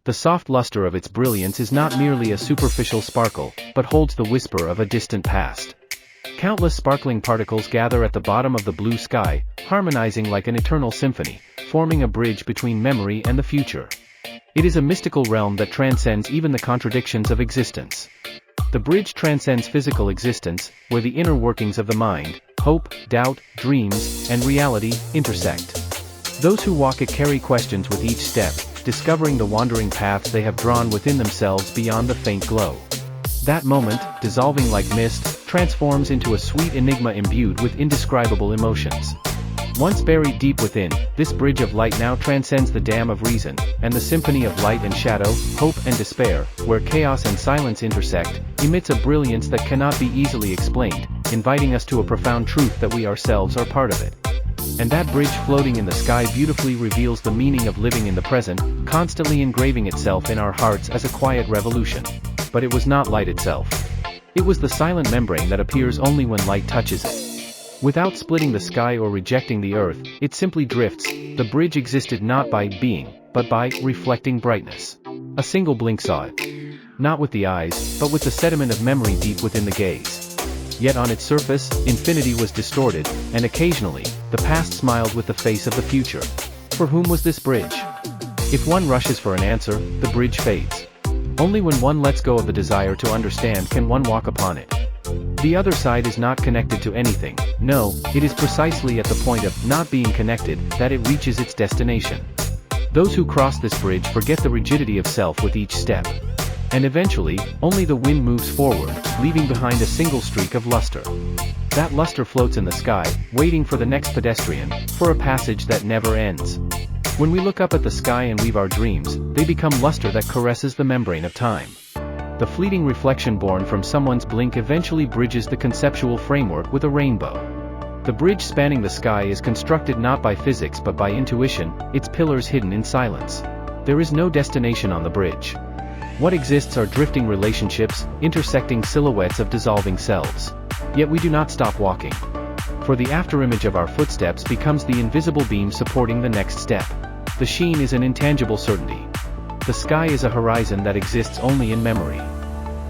The soft luster of its brilliance is not merely a superficial sparkle, but holds the whisper of a distant past. Countless sparkling particles gather at the bottom of the blue sky, harmonizing like an eternal symphony, forming a bridge between memory and the future. It is a mystical realm that transcends even the contradictions of existence. The bridge transcends physical existence, where the inner workings of the mind, hope, doubt, dreams, and reality, intersect. Those who walk it carry questions with each step, discovering the wandering paths they have drawn within themselves beyond the faint glow. That moment, dissolving like mist, transforms into a sweet enigma imbued with indescribable emotions. Once buried deep within, this bridge of light now transcends the dam of reason, and the symphony of light and shadow, hope and despair, where chaos and silence intersect, emits a brilliance that cannot be easily explained, inviting us to a profound truth that we ourselves are part of it. And that bridge floating in the sky beautifully reveals the meaning of living in the present, constantly engraving itself in our hearts as a quiet revolution. But it was not light itself. It was the silent membrane that appears only when light touches it. Without splitting the sky or rejecting the earth, it simply drifts. The bridge existed not by being, but by reflecting brightness. A single blink saw it. Not with the eyes, but with the sediment of memory deep within the gaze. Yet on its surface, infinity was distorted, and occasionally, the past smiled with the face of the future. For whom was this bridge? If one rushes for an answer, the bridge fades. Only when one lets go of the desire to understand can one walk upon it. The other side is not connected to anything. No, it is precisely at the point of not being connected that it reaches its destination. Those who cross this bridge forget the rigidity of self with each step. And eventually, only the wind moves forward, leaving behind a single streak of luster. That luster floats in the sky, waiting for the next pedestrian, for a passage that never ends. When we look up at the sky and weave our dreams, they become luster that caresses the membrane of time. The fleeting reflection born from someone's blink eventually bridges the conceptual framework with a rainbow. The bridge spanning the sky is constructed not by physics but by intuition, its pillars hidden in silence. There is no destination on the bridge. What exists are drifting relationships, intersecting silhouettes of dissolving selves. Yet we do not stop walking. For the afterimage of our footsteps becomes the invisible beam supporting the next step. The sheen is an intangible certainty. The sky is a horizon that exists only in memory.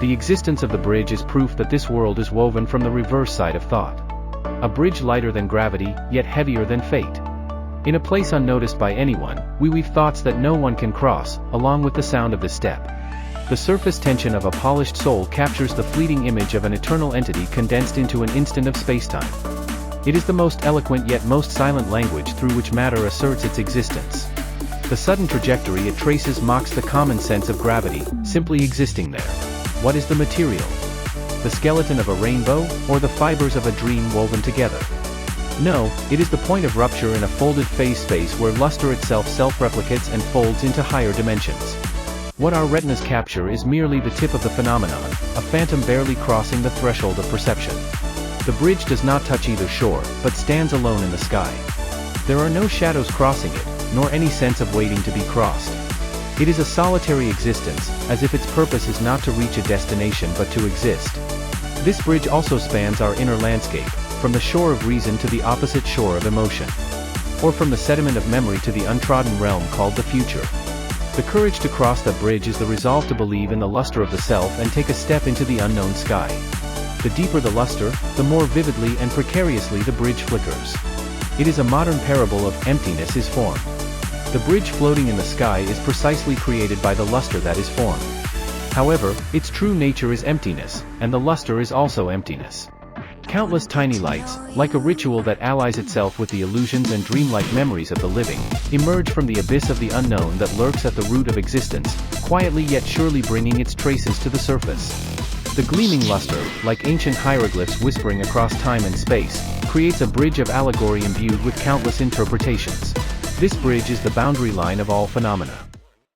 The existence of the bridge is proof that this world is woven from the reverse side of thought. A bridge lighter than gravity, yet heavier than fate. In a place unnoticed by anyone, we weave thoughts that no one can cross, along with the sound of the step. The surface tension of a polished soul captures the fleeting image of an eternal entity condensed into an instant of spacetime. It is the most eloquent yet most silent language through which matter asserts its existence. The sudden trajectory it traces mocks the common sense of gravity, simply existing there. What is the material? The skeleton of a rainbow, or the fibers of a dream woven together? No, it is the point of rupture in a folded phase space where luster itself self-replicates and folds into higher dimensions. What our retinas capture is merely the tip of the phenomenon, a phantom barely crossing the threshold of perception. The bridge does not touch either shore, but stands alone in the sky. There are no shadows crossing it, nor any sense of waiting to be crossed. It is a solitary existence, as if its purpose is not to reach a destination but to exist. This bridge also spans our inner landscape, from the shore of reason to the opposite shore of emotion. Or from the sediment of memory to the untrodden realm called the future. The courage to cross that bridge is the resolve to believe in the luster of the self and take a step into the unknown sky. The deeper the luster, the more vividly and precariously the bridge flickers. It is a modern parable of emptiness is formed. The bridge floating in the sky is precisely created by the luster that is formed. However, its true nature is emptiness, and the luster is also emptiness. Countless tiny lights, like a ritual that allies itself with the illusions and dreamlike memories of the living, emerge from the abyss of the unknown that lurks at the root of existence, quietly yet surely bringing its traces to the surface. The gleaming luster, like ancient hieroglyphs whispering across time and space, creates a bridge of allegory imbued with countless interpretations. This bridge is the boundary line of all phenomena.